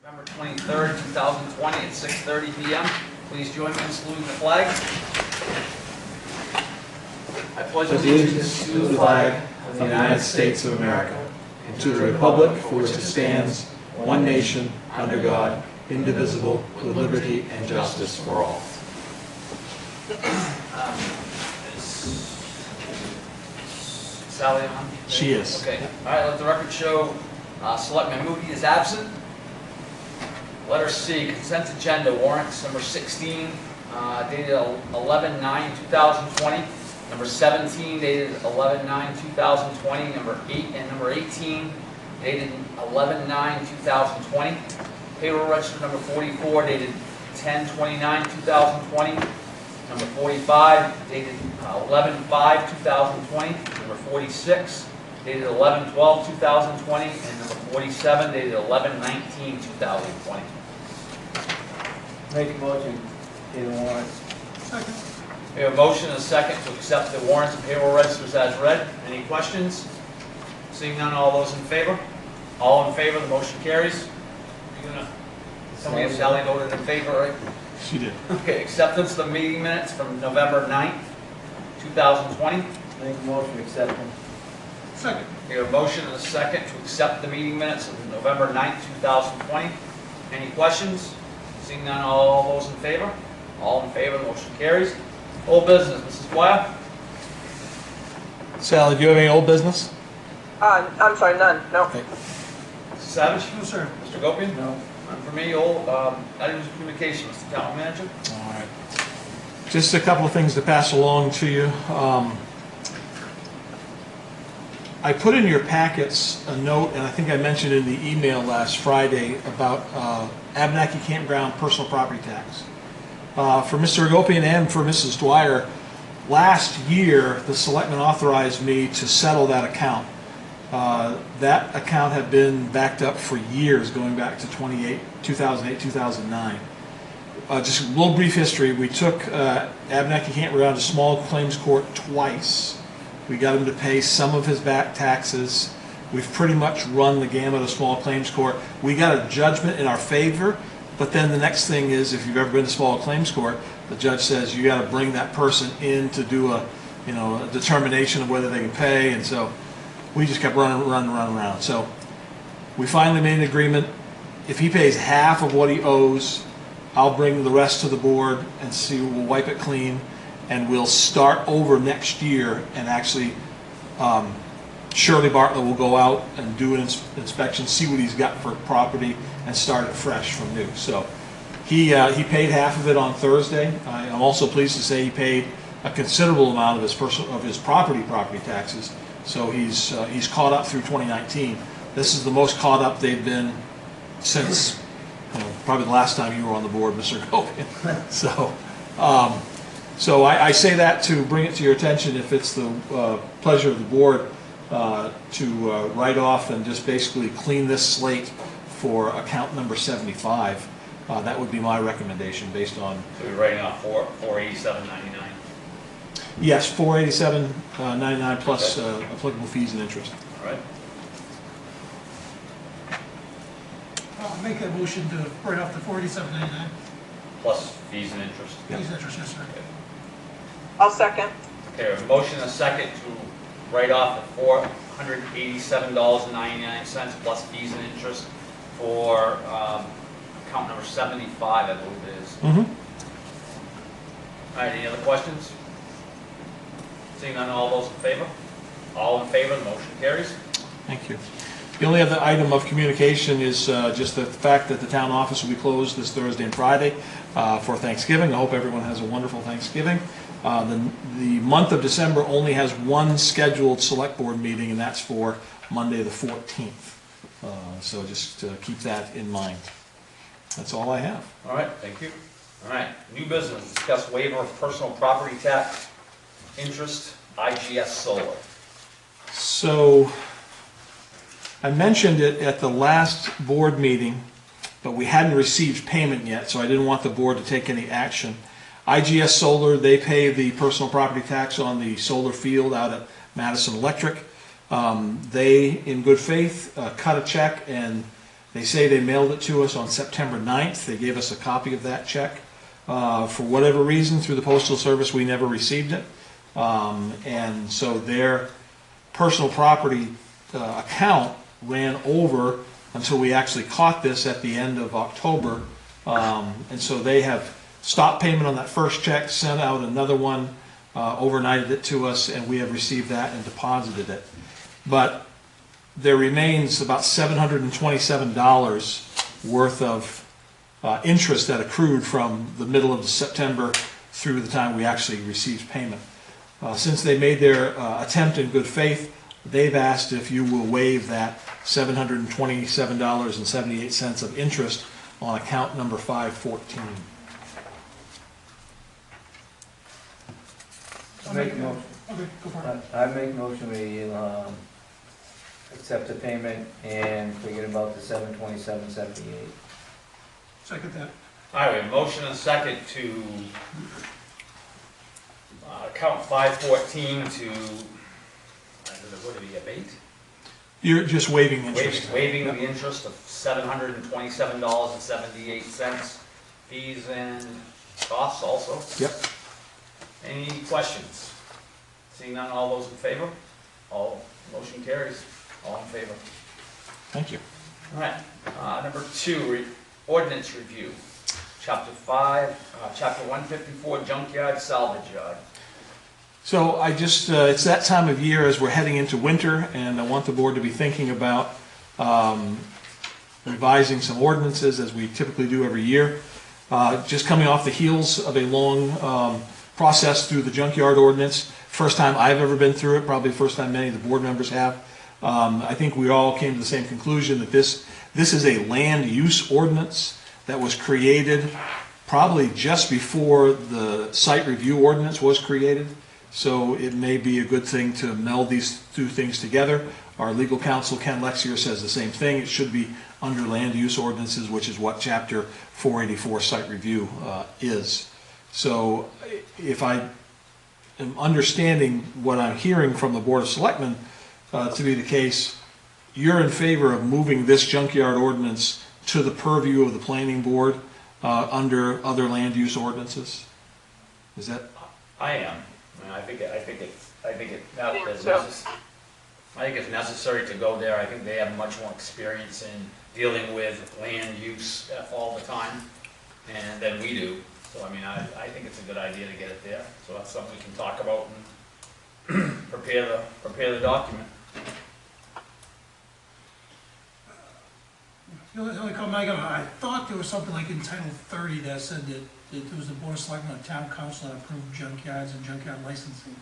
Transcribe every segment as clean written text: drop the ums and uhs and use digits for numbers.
November 23rd, 2020 at 6:30 p.m. Please join me in saluting the flag. I pledge allegiance to the flag of the United States of America and to the republic for which it stands, one nation, under God, indivisible, with liberty and justice for all. Is Sally on? She is. Okay. All right, let the record show Selectman Moody is absent. Letter C, consent agenda, warrants number 16, dated 11/9/2020. Number 17, dated 11/9/2020. Number 8 and number 18, dated 11/9/2020. Payroll register number 44, dated 10/29/2020. Number 45, dated 11/5/2020. Number 46, dated 11/12/2020. And number 47, dated 11/19/2020. Make a motion, pay the warrants. Second. We have a motion and a second to accept the warrants and payroll registers as read. Any questions? Seeing none, all those in favor? All in favor, the motion carries. You're gonna tell me if Sally voted in favor, right? She did. Okay, acceptance of the meeting minutes from November 9th, 2020. Make a motion, accept them. Second. We have a motion and a second to accept the meeting minutes of November 9th, 2020. Any questions? Seeing none, all those in favor? All in favor, the motion carries. Old business, Mrs. Dwyer? Sally, do you have any old business? I'm sorry, none, no. Okay. Mrs. Savage? No, sir. Mr. Gopian? No. None for me. Old items of communication, Mr. Town Manager? All right. Just a couple of things to pass along to you. I put in your packets a note, and I think I mentioned in the email last Friday about Abenaki Campground personal property tax. For Mr. Agopian and for Mrs. Dwyer, last year the selectmen authorized me to settle that account. That account had been backed up for years, going back to 2008, 2009. Just a little brief history. We took Abenaki Campground to small claims court twice. We got him to pay some of his back taxes. We've pretty much run the gamut of small claims court. We got a judgment in our favor, but then the next thing is, if you've ever been to small claims court, the judge says you got to bring that person in to do a determination of whether they can pay, and so we just kept running around. So we finally made an agreement. If he pays half of what he owes, I'll bring the rest to the board and see. We'll wipe it clean, and we'll start over next year. And actually, Shirley Bartlett will go out and do an inspection, see what he's got for property, and start it fresh from new. So he paid half of it on Thursday. I'm also pleased to say he paid a considerable amount of his property taxes. So he's caught up through 2019. This is the most caught up they've been since probably the last time you were on the board, Mr. Gopian. So I say that to bring it to your attention. If it's the pleasure of the board to write off and just basically clean this slate for account number 75, that would be my recommendation based on. So we're writing off $487.99. Yes, $487.99 plus applicable fees and interest. All right. I'll make that motion to write off the $487.99. Plus fees and interest. Yeah. Fees interest, yes, sir. I'll second. Okay, we have a motion and a second to write off the $487.99 plus fees and interest for account number 75, I believe it is. Mm-hmm. All right, any other questions? Seeing none, all those in favor? All in favor, the motion carries. Thank you. The only other item of communication is just the fact that the town office will be closed this Thursday and Friday for Thanksgiving. I hope everyone has a wonderful Thanksgiving. The month of December only has one scheduled select board meeting, and that's for Monday the 14th. So just keep that in mind. That's all I have. All right, thank you. All right, new business, discuss waiver of personal property tax interest, IGS Solar. So I mentioned it at the last board meeting, but we hadn't received payment yet, so I didn't want the board to take any action. IGS Solar, they pay the personal property tax on the solar field out at Madison Electric. They, in good faith, cut a check and They say they mailed it to us on September 9th. They gave us a copy of that check. For whatever reason, through the Postal Service, we never received it. And so their personal property account ran over until we actually caught this at the end of October. And so they have stopped payment on that first check, sent out another one, overnighted it to us, and we have received that and deposited it. But there remains about $727 worth of interest that accrued from the middle of September through the time we actually received payment. Since they made their attempt in good faith, they've asked if you will waive that $727.78 of interest on account number 514. I make a motion. Okay, go for it. I make a motion we accept the payment and forget about the $727.78. Second that. All right, we have a motion and a second to account 514 to, what did he abate? You're just waiving interest. Waiving the interest of $727.78, fees and costs also. Yep. Any questions? Seeing none, all those in favor? All, motion carries. All in favor. Thank you. All right, number 2, ordinance review. Chapter 5, Chapter 154, junkyard, salvage yard. So I just, it's that time of year as we're heading into winter, and I want the board to be thinking about revising some ordinances as we typically do every year. Just coming off the heels of a long process through the junkyard ordinance. First time I've ever been through it, probably the first time many of the board members have. I think we all came to the same conclusion that this is a land use ordinance that was created probably just before the site review ordinance was created. So it may be a good thing to meld these two things together. Our legal counsel, Ken Lexier, says the same thing. It should be under land use ordinances, which is what Chapter 484 site review is. So if I am understanding what I'm hearing from the Board of Selectmen to be the case, you're in favor of moving this junkyard ordinance to the purview of the planning board under other land use ordinances? Is that? I am. I think it's necessary to go there. I think they have much more experience in dealing with land use all the time than we do. So I mean, I think it's a good idea to get it there. So that's something we can talk about and prepare the document. The only comment I got, I thought there was something like in Title 30 that said that there was the Board of Selectmen and Town Council that approved junkyards and junkyard licensing.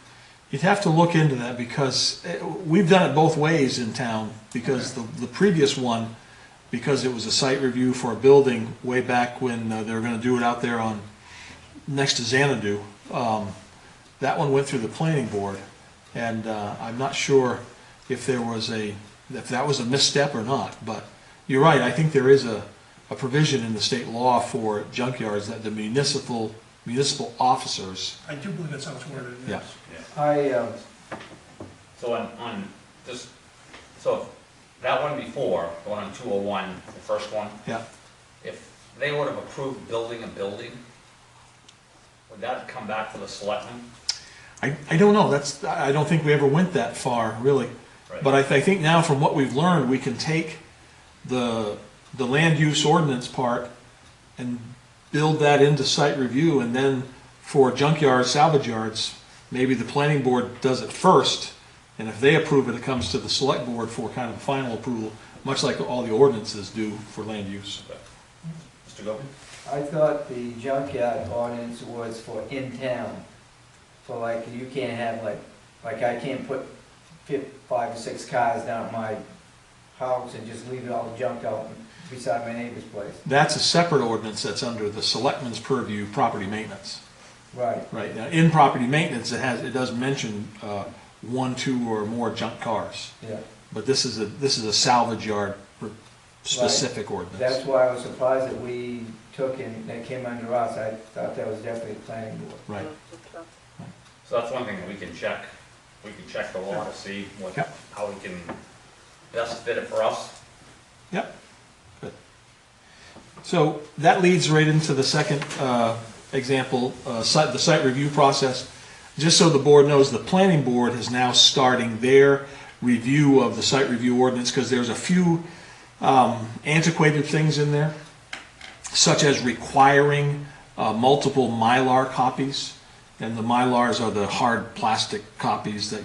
You'd have to look into that because we've done it both ways in town, because the previous one, because it was a site review for a building way back when they were going to do it out there on next to Xanadu, that one went through the planning board, and I'm not sure if that was a misstep or not, but you're right. I think there is a provision in the state law for junkyards that the municipal officers. I do believe that's how it's worded. Yeah. So on this, so that one before, the one on 201, the first one. Yeah. If they would have approved building a building, would that come back to the selectmen? I don't know. I don't think we ever went that far, really. Right. But I think now, from what we've learned, we can take the land use ordinance part and build that into site review, and then for junkyard salvage yards, maybe the planning board does it first, and if they approve it, it comes to the select board for kind of a final approval, much like all the ordinances do for land use. Okay. Mr. Gopi? I thought the junkyard ordinance was for in town. So like, you can't have like I can't put 5 or 6 cars down at my house and just leave it all junked out beside my neighbor's place. That's a separate ordinance that's under the selectmen's purview, property maintenance. Right. Right. Now, in property maintenance, it does mention 1, 2, or more junk cars. Yeah. But this is a salvage yard specific ordinance. That's why I was surprised that we took and that came under us. I thought that was definitely the planning board. Right. So that's one thing that we can check. We can check the law to see Yep. how we can best fit it for us. Yep. Good. So that leads right into the second example, the site review process. Just so the board knows, the planning board is now starting their review of the site review ordinance, because there's a few antiquated things in there, such as requiring multiple Mylar copies. And the Mylars are the hard plastic copies that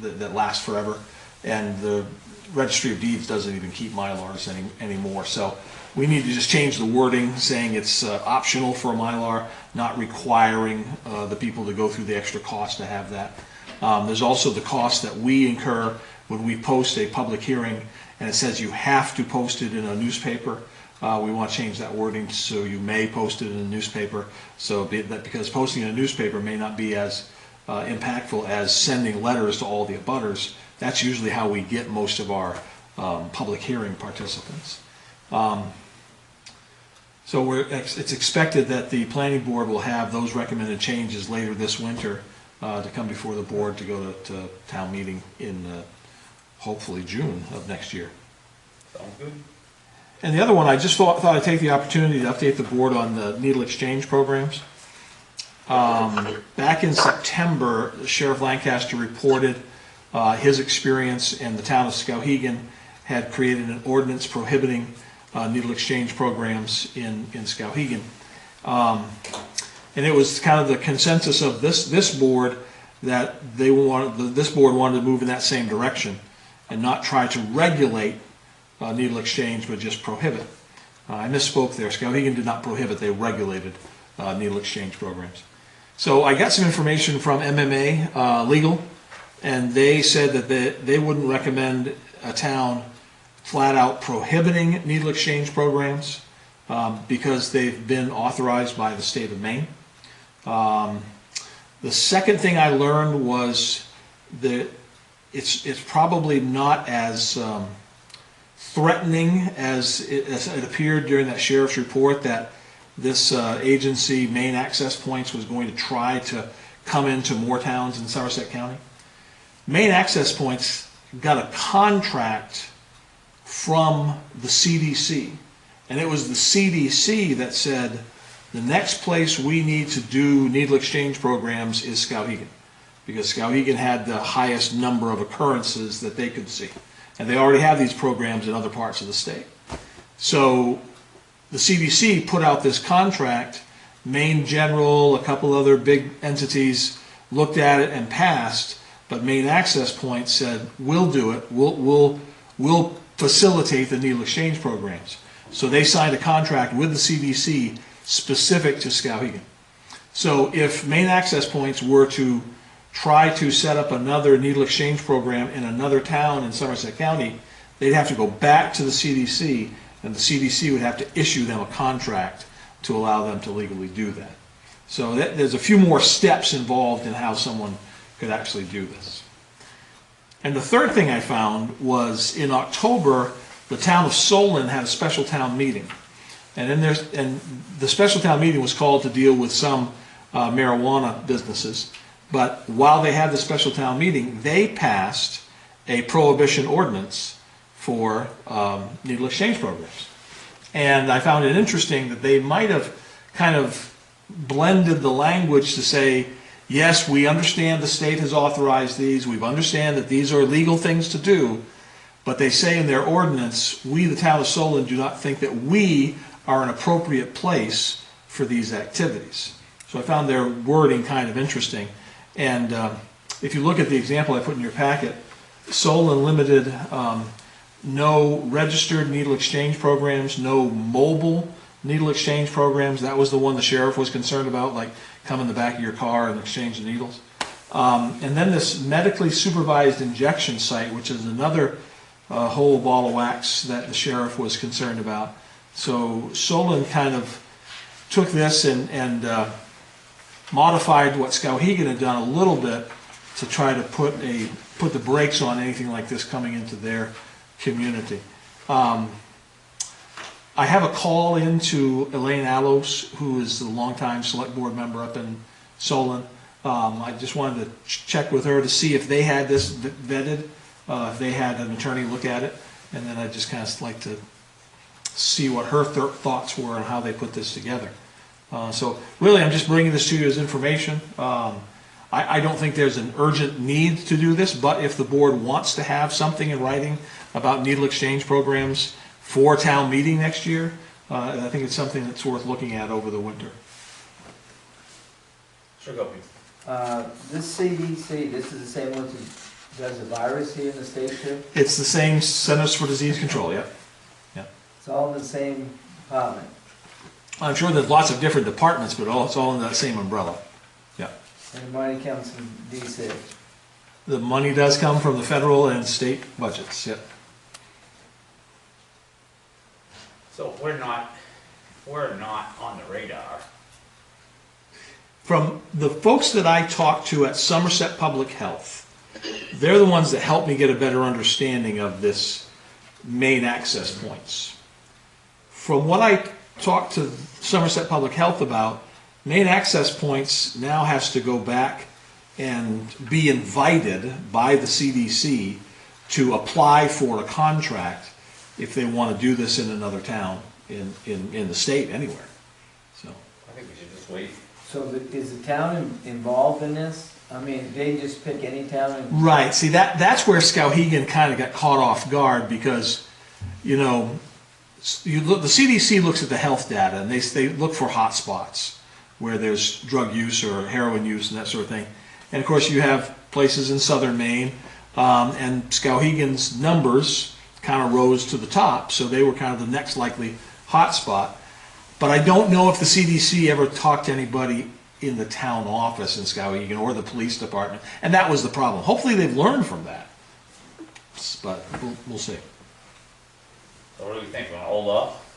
that last forever. And the Registry of Deeds doesn't even keep Mylars anymore. So we need to just change the wording, saying it's optional for a Mylar, not requiring the people to go through the extra cost to have that. There's also the cost that we incur when we post a public hearing, and it says you have to post it in a newspaper. We want to change that wording so you may post it in a newspaper, so because posting in a newspaper may not be as impactful as sending letters to all the abutters. That's usually how we get most of our public hearing participants. So it's expected that the planning board will have those recommended changes later this winter to come before the board to go to town meeting in hopefully June of next year. Sounds good. And the other one, I just thought I'd take the opportunity to update the board on the needle exchange programs. Back in September, Sheriff Lancaster reported his experience, and the town of Skowhegan had created an ordinance prohibiting needle exchange programs in Skowhegan. And it was kind of the consensus of this board that this board wanted to move in that same direction and not try to regulate needle exchange, but just prohibit. I misspoke there. Skowhegan did not prohibit, they regulated needle exchange programs. So I got some information from MMA Legal, and they said that they wouldn't recommend a town flat out prohibiting needle exchange programs because they've been authorized by the state of Maine. The second thing I learned was that it's probably not as threatening as it appeared during that sheriff's report, that this agency, Maine Access Points, was going to try to come into more towns in Somerset County. Maine Access Points got a contract from the CDC, and it was the CDC that said the next place we need to do needle exchange programs is Skowhegan, because Skowhegan had the highest number of occurrences that they could see. And they already have these programs in other parts of the state. So the CDC put out this contract. Maine General, a couple other big entities looked at it and passed, but Maine Access Point said, we'll do it, we'll facilitate the needle exchange programs. So they signed a contract with the CDC specific to Skowhegan. So if Maine Access Points were to try to set up another needle exchange program in another town in Somerset County, they'd have to go back to the CDC, and the CDC would have to issue them a contract to allow them to legally do that. So there's a few more steps involved in how someone could actually do this. And the third thing I found was in October, the town of Solon had a special town meeting. And the special town meeting was called to deal with some marijuana businesses. But while they had the special town meeting, they passed a prohibition ordinance for needle exchange programs. And I found it interesting that they might have kind of blended the language to say, yes, we understand the state has authorized these, we understand that these are legal things to do, but they say in their ordinance, we, the town of Solon, do not think that we are an appropriate place for these activities. So I found their wording kind of interesting. And if you look at the example I put in your packet, Solon limited no registered needle exchange programs, no mobile needle exchange programs. That was the one the sheriff was concerned about, like come in the back of your car and exchange the needles. And then this medically supervised injection site, which is another whole ball of wax that the sheriff was concerned about. So Solon kind of took this and modified what Skowhegan had done a little bit to try to put the brakes on anything like this coming into their community. I have a call into Elaine Allos, who is the longtime select board member up in Solon. I just wanted to check with her to see if they had this vetted, if they had an attorney look at it, and then I'd just kind of like to see what her thoughts were on how they put this together. So really, I'm just bringing this to you as information. I don't think there's an urgent need to do this, but if the board wants to have something in writing about needle exchange programs for town meeting next year, I think it's something that's worth looking at over the winter. Sure, go, please. This CDC, this is the same one that does the virus here in the state too? It's the same Centers for Disease Control, yep. It's all in the same department. I'm sure there's lots of different departments, but it's all in that same umbrella. Yeah. And the money comes from DC. The money does come from the federal and state budgets, yep. So we're not on the radar. From the folks that I talked to at Somerset Public Health, they're the ones that helped me get a better understanding of this main access points. From what I talked to Somerset Public Health about, main access points now has to go back and be invited by the CDC to apply for a contract if they want to do this in another town in the state anywhere. So I think we should just wait. So is the town involved in this? I mean, they just pick any town and... right, see that's where Skowhegan kind of got caught off guard because, you know, the CDC looks at the health data and they look for hot spots where there's drug use or heroin use and that sort of thing. And of course you have places in southern Maine, and Skowhegan's numbers kind of rose to the top, so they were kind of the next likely hot spot. But I don't know if the CDC ever talked to anybody in the town office in Skowhegan or the police department, and that was the problem. Hopefully they've learned from that, but we'll see. So what do we think? We want to hold off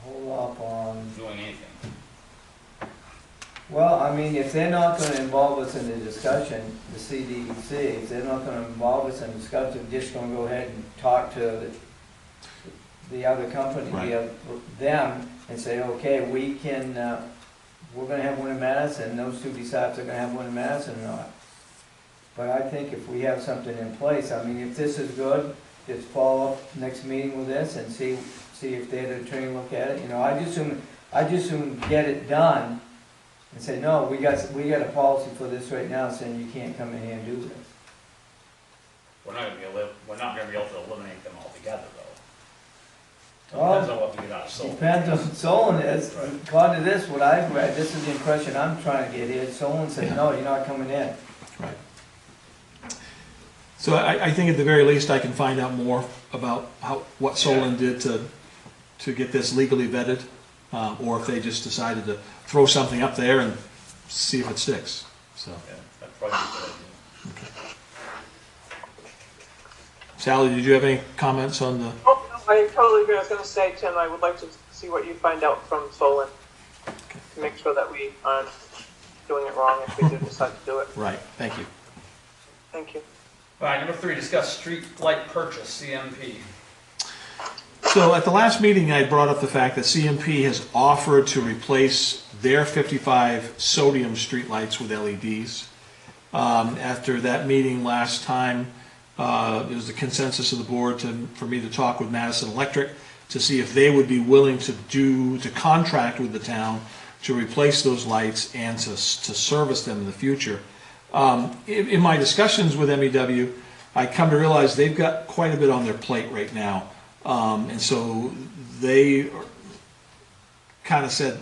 Hold up on... doing anything? Well, I mean, if they're not gonna involve us in the discussion, the CDC, if they're not gonna involve us in the discussion, they're just gonna go ahead and talk to the other company, Right. them, and say, okay, we can, we're gonna have one in Madison, those two decide if they're gonna have one in Madison or not. But I think if we have something in place, I mean, if this is good, just follow up next meeting with this and see if they had an attorney look at it. You know, I just soon get it done and say, no, we got a policy for this right now saying you can't come in here and do this. We're not going to be able to eliminate them altogether, though. Well, Depends on what we get out of Solon. Depends on Solon is, Right. according to this, what I've read, this is the impression I'm trying to get here. Solon said, Yeah. no, you're not coming in. Right. So I think at the very least I can find out more about what Solon did to get this legally vetted, or if they just decided to throw something up there and see if it sticks. So, Yeah, that'd probably be a good idea. Sally, did you have any comments on the? Oh, no, I totally agree. I was going to say, Tim, I would like to see what you find out from Solon to make sure that we aren't doing it wrong if we do decide to do it. Right. Thank you. Thank you. All right, number 3, discuss street light purchase, CMP. So at the last meeting, I brought up the fact that CMP has offered to replace their 55 sodium streetlights with LEDs. After that meeting last time, it was the consensus of the board for me to talk with Madison Electric to see if they would be willing to contract with the town to replace those lights and to service them in the future. In my discussions with MEW, I come to realize they've got quite a bit on their plate right now. And so they kind of said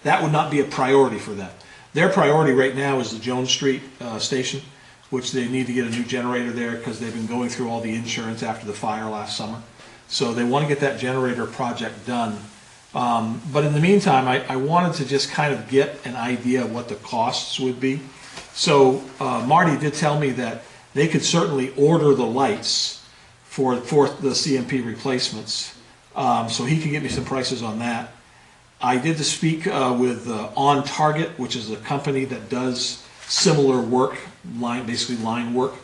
that would not be a priority for them. Their priority right now is the Jones Street station, which they need to get a new generator there because they've been going through all the insurance after the fire last summer. So they want to get that generator project done. But in the meantime, I wanted to just kind of get an idea of what the costs would be. So Marty did tell me that they could certainly order the lights for the CMP replacements. So he can get me some prices on that. I did to speak with On Target, which is a company that does similar work, basically line work.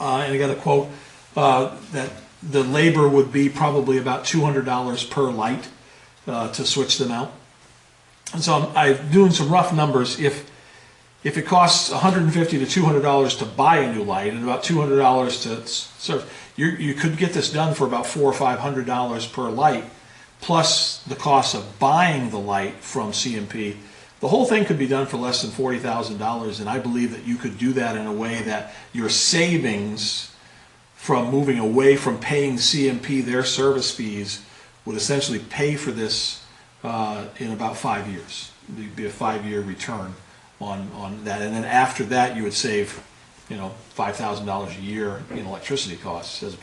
And I got a quote that the labor would be probably about $200 per light to switch them out. And so I'm doing some rough numbers. if it costs $150 to $200 to buy a new light and about $200 to serve, you could get this done for about $400 or $500 per light, plus the cost of buying the light from CMP. The whole thing could be done for less than $40,000, and I believe that you could do that in a way that your savings from moving away from paying CMP their service fees would essentially pay for this in about 5 years. It'd be a 5-year return on that, and then after that you would save, you know, $5,000 a year in electricity costs as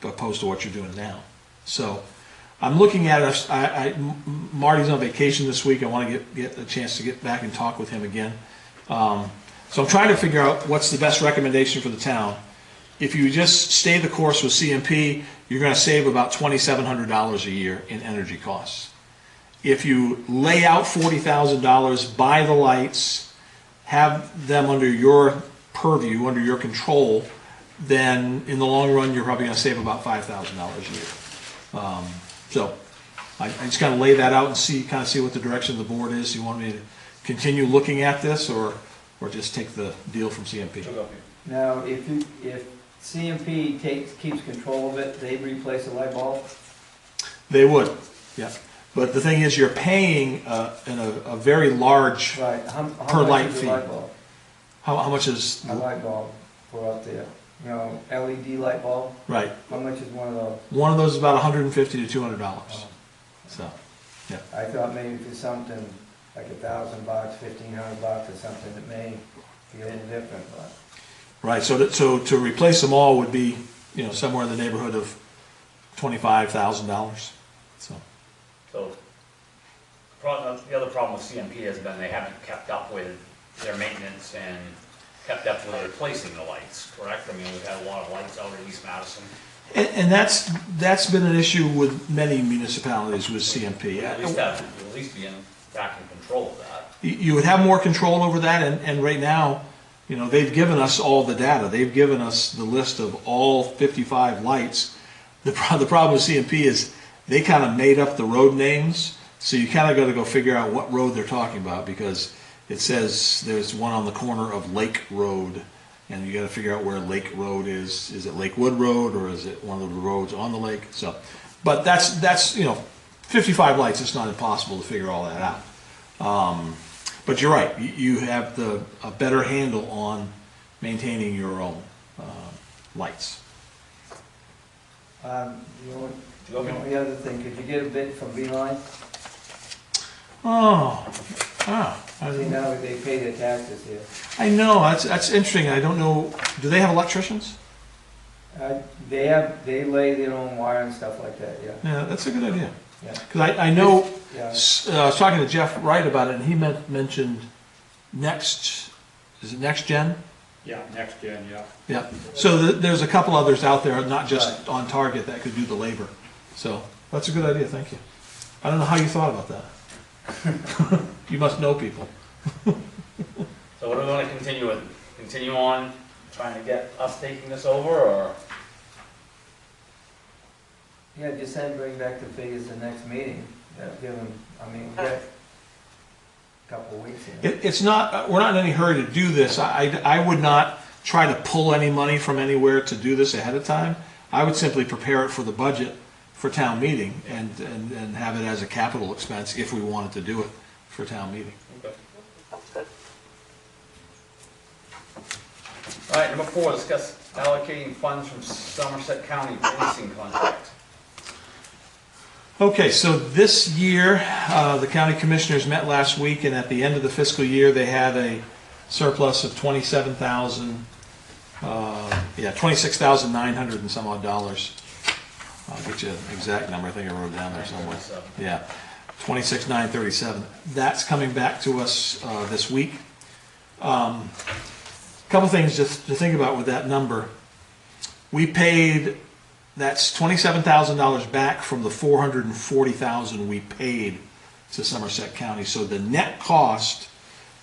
opposed to what you're doing now. So I'm looking at us. Marty's on vacation this week. I want to get a chance to get back and talk with him again. So I'm trying to figure out what's the best recommendation for the town. If you just stay the course with CMP, you're going to save about $2,700 a year in energy costs. If you lay out $40,000, buy the lights, have them under your purview, under your control, then in the long run you're probably going to save about $5,000 a year. So I just kind of lay that out and see what the direction of the board is. You want me to continue looking at this, or just take the deal from CMP? Now, if CMP keeps control of it, they replace the light bulb? They would, yeah. But the thing is, you're paying in a very large Right. How per much light is a fee. light bulb? How much is A light bulb for up there. You know, LED light bulb, right? how much is one of those? One of those is about $150 to $200. So, yeah. I thought maybe for something like $1,000, $1,500 or something, it may be a little different, but. Right. So to replace them all would be, you know, somewhere in the neighborhood of $25,000. So, the other problem with CMP has been they haven't kept up with their maintenance and kept up with replacing the lights, correct? I mean, we've had a lot of lights out in East Madison. And that's been an issue with many municipalities with CMP. At least be back in control of that. You would have more control over that, and right now, you know, they've given us all the data. They've given us the list of all 55 lights. The problem with CMP is they kind of made up the road names, so you kind of got to go figure out what road they're talking about, because it says there's one on the corner of Lake Road, and you got to figure out where Lake Road is. Is it Lakewood Road, or is it one of the roads on the lake? So, but that's you know, 55 lights. It's not impossible to figure all that out. But you're right. You have a better handle on maintaining your own lights. The only other thing, could you get a bid from Beeline? I See, now they pay their taxes here. I know, that's interesting. I don't know, do they have electricians? They lay their own wire and stuff like that, yeah. Yeah, that's a good idea. Yeah. Because I know, Yeah. I was talking to Jeff Wright about it, and he mentioned is it Next Gen? Yeah, next gen, yeah. Yeah. So there's a couple others out there, not just on target, that could do the labor. So that's a good idea, thank you. I don't know how you thought about that. You must know people. So what do we want to continue with? Continue on trying to get us taking this over, or? Yeah, just then bring back the figures the next meeting. Give them, I mean, we got a couple of weeks in. It's not, we're not in any hurry to do this. I would not try to pull any money from anywhere to do this ahead of time. I would simply prepare it for the budget for town meeting and have it as a capital expense if we wanted to do it for town meeting. Okay. That's good. All right, number 4, discuss allocating funds from Somerset County policing contract. Okay, so this year, the county commissioners met last week, and at the end of the fiscal year, they had a surplus of $26,900 and some odd dollars. I'll get you an exact number. I think I wrote it down there somewhere. Yeah, 26,937. That's coming back to us this week. Couple things just to think about with that number. We paid, that's $27,000 back from the $440,000 we paid to Somerset County. So the net cost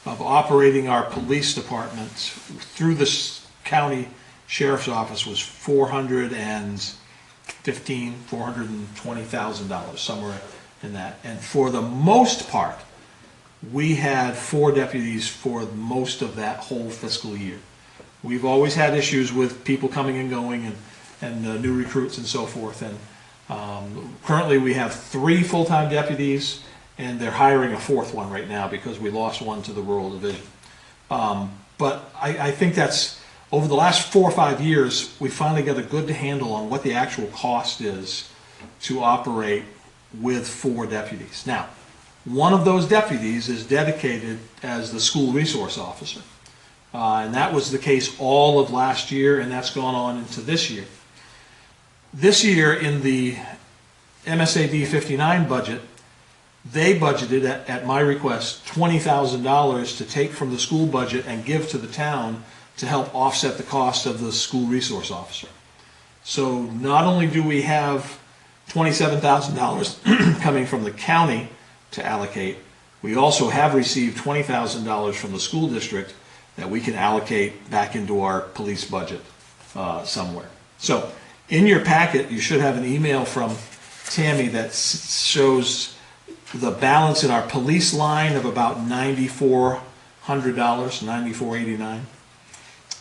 of operating our police department through the county sheriff's office was $420,000, somewhere in that. And for the most part, we had 4 deputies for most of that whole fiscal year. We've always had issues with people coming and going and new recruits and so forth. And currently we have 3 full-time deputies, and they're hiring a 4th one right now because we lost one to the rural division. But I think that's, over the last 4 or 5 years, we finally got a good handle on what the actual cost is to operate with 4 deputies. Now, one of those deputies is dedicated as the school resource officer. And that was the case all of last year, and that's gone on into this year. This year, in the MSAD 59 budget, they budgeted, at my request, $20,000 to take from the school budget and give to the town to help offset the cost of the school resource officer. So not only do we have $27,000 coming from the county to allocate, we also have received $20,000 from the school district that we can allocate back into our police budget somewhere. So in your packet, you should have an email from Tammy that shows the balance in our police line of about $9,400, $9,489,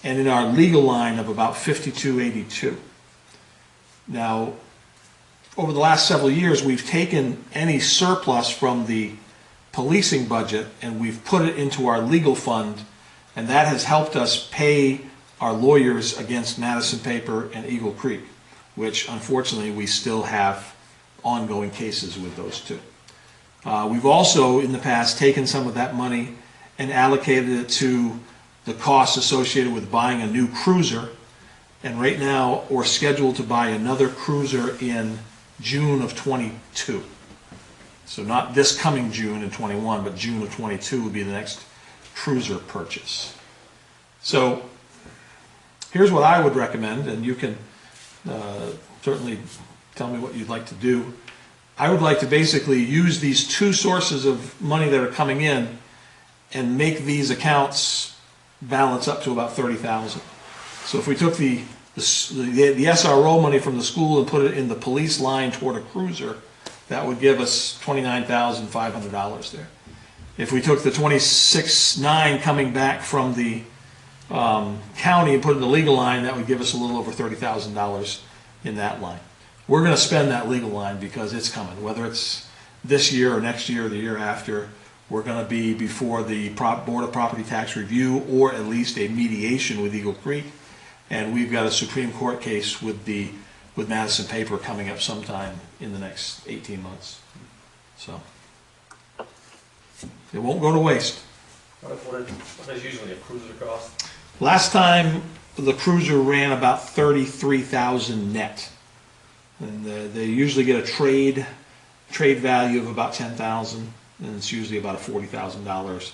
and in our legal line of about $5,282. Now, over the last several years, we've taken any surplus from the policing budget and we've put it into our legal fund, and that has helped us pay our lawyers against Madison Paper and Eagle Creek, which unfortunately we still have ongoing cases with those 2. We've also in the past taken some of that money and allocated it to the costs associated with buying a new cruiser, and right now we're scheduled to buy another cruiser in June of 22. So not this coming June in 21, but June of 22 would be the next cruiser purchase. So here's what I would recommend, and you can certainly tell me what you'd like to do. I would like to basically use these 2 sources of money that are coming in and make these accounts balance up to about $30,000. So if we took the SRO money from the school and put it in the police line toward a cruiser, that would give us $29,500 there. If we took the $26,900 coming back from the county and put it in the legal line, that would give us a little over $30,000 in that line. We're going to spend that legal line because it's coming. Whether it's this year or next year or the year after, we're going to be before the Board of Property Tax Review, or at least a mediation with Eagle Creek. And we've got a Supreme Court case with Madison Paper coming up sometime in the next 18 months. So it won't go to waste. What does usually a cruiser cost? Last time the cruiser ran about $33,000 net, and they usually get a trade value of about $10,000, and it's usually about $40,000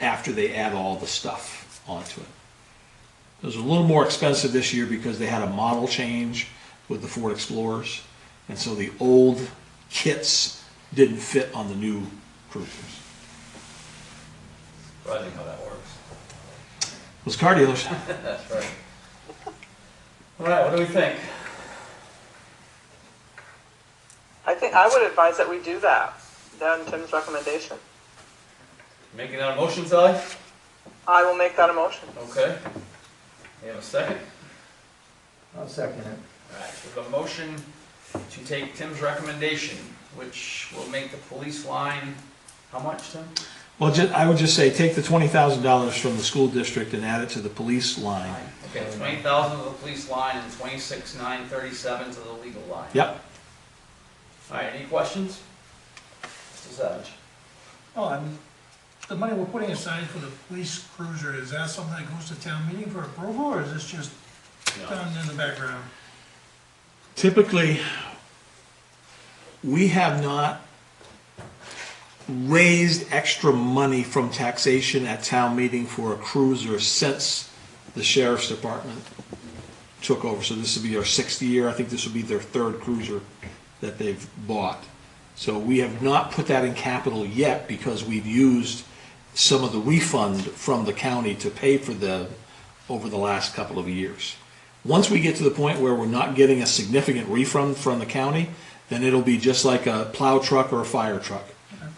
after they add all the stuff onto it. It was a little more expensive this year because they had a model change with the Ford Explorers, and so the old kits didn't fit on the new cruisers. Surprising how that works. Those car dealers. That's right. All right, what do we think? I would advise that we do that, down Tim's recommendation. Making that a motion, Sally? I will make that a motion. Okay. We have a second? I'll second it. All right, we have a motion to take Tim's recommendation, which will make the police line, how much, Tim? Well, I would just say take the $20,000 from the school district and add it to the police line. Okay, 20,000 to the police line and 26,937 to the legal line. Yep. All right, any questions? Mr. Savage? Oh, the money we're putting aside for the police cruiser, is that something that goes to town meeting for approval, or is this just done in the background? Typically, we have not raised extra money from taxation at town meeting for a cruiser since the sheriff's department took over. So this will be our 6th year. I think this will be their 3rd cruiser that they've bought. So we have not put that in capital yet because we've used some of the refund from the county to pay for them over the last couple of years. Once we get to the point where we're not getting a significant refund from the county, then it'll be just like a plow truck or a fire truck.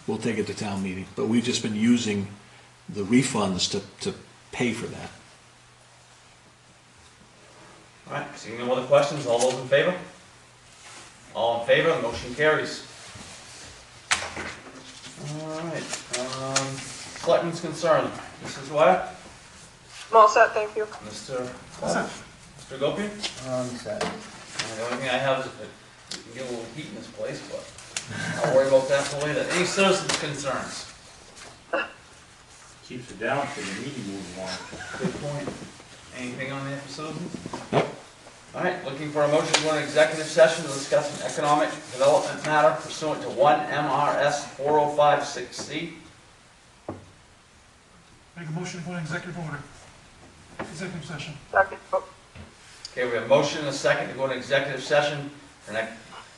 we'll take it to town meeting. But we've just been using the refunds to pay for that. All right, seeing no other questions, all those in favor? All in favor, the motion carries. All right, Selectmen's concern, Mrs. Dwyer, I'm all set, thank you. Mr. What's that? Mr. Gopi? Set. The only thing I have is that we can get a little heat in this place, but I'll worry about that for later. Any citizens' concerns? Keeps it down till the meeting moves along. Good point. Anything on there for citizens? Nope. All right, looking for a motion to go into executive session to discuss an economic development matter pursuant to 1 MRS 4056C. Make a motion for an executive order. Executive session. Second, oh, Okay, we have a motion and a second to go into executive session for an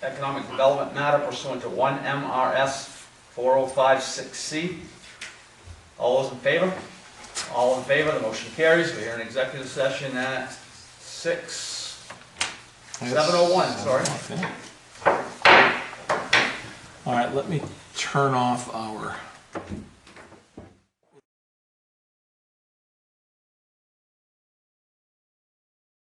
economic development matter pursuant to 1 MRS 4056C. All those in favor? All in favor, the motion carries. We're here in executive session at 7:01, sorry. All right, let me turn off our